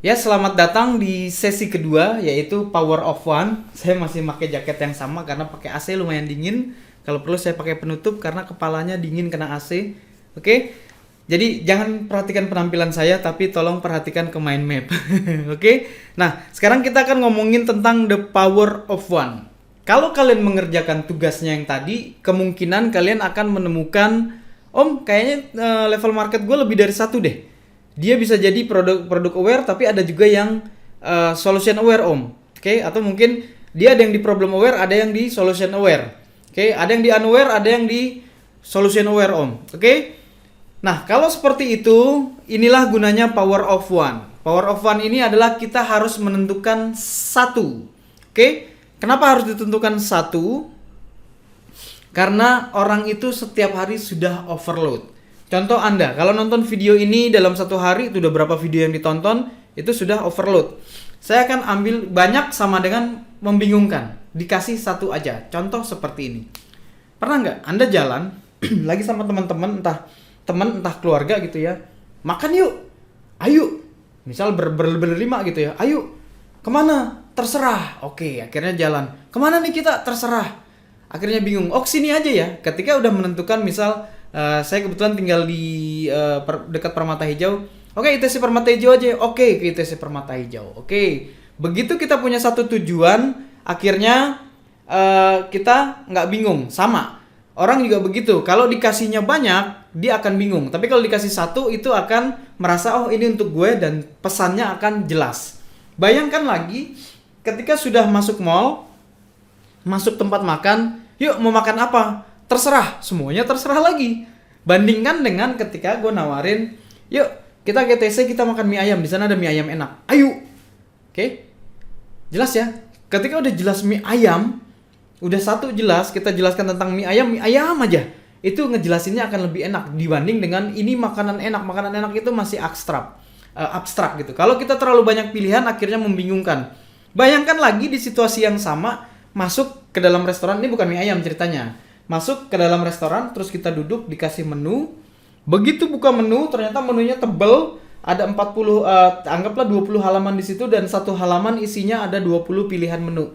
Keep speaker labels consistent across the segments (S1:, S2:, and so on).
S1: Ya, selamat datang di sesi kedua, yaitu Power of One. Saya masih pakai jaket yang sama karena pakai AC lumayan dingin. Kalau perlu saya pakai penutup karena kepalanya dingin kena AC. Oke? Jadi jangan perhatikan penampilan saya, tapi tolong perhatikan ke mind map. Oke? Nah, sekarang kita akan ngomongin tentang the power of one. Kalau kalian mengerjakan tugasnya yang tadi, kemungkinan kalian akan menemukan, Om, kayaknya level market gue lebih dari satu deh. Dia bisa jadi produk aware, tapi ada juga yang solution aware, Om. Oke, atau mungkin dia ada yang di problem aware, ada yang di solution aware. Oke, ada yang di unaware, ada yang di solution aware, Om. Oke. Nah, kalau seperti itu, inilah gunanya power of one. Power of one ini adalah kita harus menentukan satu. Oke? Kenapa harus ditentukan satu? Karena orang itu setiap hari sudah overload. Contoh Anda, kalau nonton video ini dalam satu hari, itu udah berapa video yang ditonton, itu sudah overload. Saya akan ambil banyak sama dengan membingungkan. Dikasih satu aja. Contoh seperti ini. Pernah nggak Anda jalan, lagi sama teman-teman, entah keluarga gitu ya. Makan yuk, ayo. Misal berlima gitu ya, ayo. Kemana? Terserah. Oke, akhirnya jalan. Kemana nih kita? Terserah. Akhirnya bingung. Oh, sini aja ya. Ketika udah menentukan, misal saya kebetulan tinggal di dekat Permata Hijau. Oke, ITC Permata Hijau aja. Oke, ke ITC Permata Hijau. Oke. Begitu kita punya satu tujuan, akhirnya kita nggak bingung. Sama. Orang juga begitu. Kalau dikasihnya banyak, dia akan bingung. Tapi kalau dikasih satu, itu akan merasa, oh ini untuk gue, dan pesannya akan jelas. Bayangkan lagi, ketika sudah masuk mall, masuk tempat makan, yuk mau makan apa? Terserah, semuanya terserah lagi. Bandingkan dengan ketika gue nawarin, yuk kita ke TC, kita makan mie ayam, di sana ada mie ayam enak. Ayo. Oke. Jelas ya? Ketika udah jelas mie ayam, udah satu jelas, kita jelaskan tentang mie ayam aja. Itu ngejelasinnya akan lebih enak dibanding dengan ini makanan enak. Makanan enak itu masih abstrak gitu. Kalau kita terlalu banyak pilihan, akhirnya membingungkan. Bayangkan lagi di situasi yang sama, masuk ke dalam restoran, ini bukan mie ayam ceritanya. Masuk ke dalam restoran, terus kita duduk, dikasih menu. Begitu buka menu, ternyata menunya tebel, ada 40, anggaplah 20 halaman di situ, dan satu halaman isinya ada 20 pilihan menu.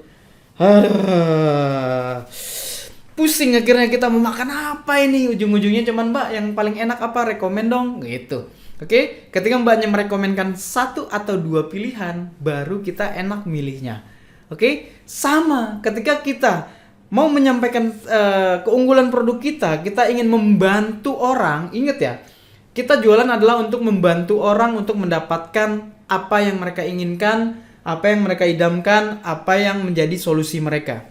S1: Pusing akhirnya, kita mau makan apa ini? Ujung-ujungnya cuman, Mbak, yang paling enak apa? Rekomen dong, gitu. Oke, ketika Mbaknya merekomenkan satu atau dua pilihan, baru kita enak milihnya. Oke, sama ketika kita mau menyampaikan keunggulan produk kita ingin membantu orang. Ingat ya, kita jualan adalah untuk membantu orang untuk mendapatkan apa yang mereka inginkan, apa yang mereka idamkan, apa yang menjadi solusi mereka.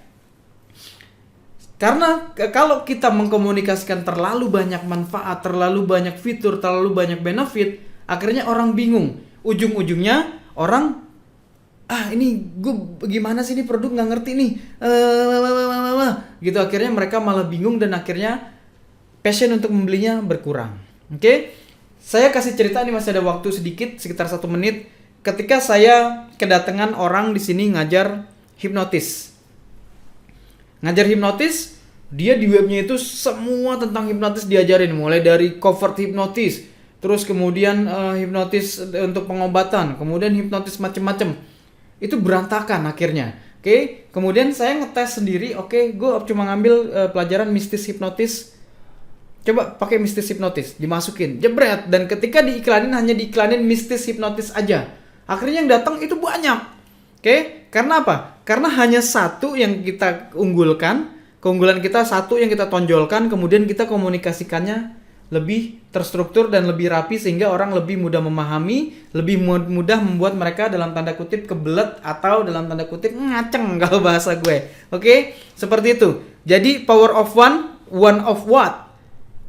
S1: Karena kalau kita mengkomunikasikan terlalu banyak manfaat, terlalu banyak fitur, terlalu banyak benefit, akhirnya orang bingung. Ujung-ujungnya orang, ini gue gimana sih ini produk, nggak ngerti nih, gitu. Akhirnya mereka malah bingung, dan akhirnya passion untuk membelinya berkurang. Oke, saya kasih cerita, ini masih ada waktu sedikit, sekitar 1 menit. Ketika saya kedatangan orang di sini ngajar hipnotis, dia di webnya itu semua tentang hipnotis diajarin, mulai dari covert hipnotis, terus kemudian hipnotis untuk pengobatan, kemudian hipnotis macem-macem. Itu berantakan akhirnya. Oke, kemudian saya ngetes sendiri. Oke, gue cuma ngambil pelajaran mistis hipnotis. Coba pakai mistis hipnotis, dimasukin, jebret. Dan ketika diiklanin, hanya diiklanin mistis hipnotis aja. Akhirnya yang datang itu banyak. Oke, karena apa? Karena hanya satu yang kita unggulkan, keunggulan kita satu yang kita tonjolkan, kemudian kita komunikasikannya lebih terstruktur dan lebih rapi, sehingga orang lebih mudah memahami, lebih mudah membuat mereka dalam tanda kutip kebelet, atau dalam tanda kutip ngaceng kalau bahasa gue. Oke, seperti itu. Jadi power of one, one of what?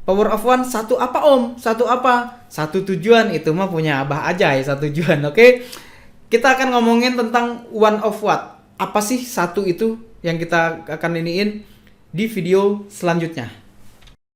S1: Power of one, satu apa, Om? Satu apa? Satu tujuan. Itu mah punya Abah aja ya, satu tujuan. Oke, kita akan ngomongin tentang one of what. Apa sih satu itu yang kita akan iniin di video selanjutnya.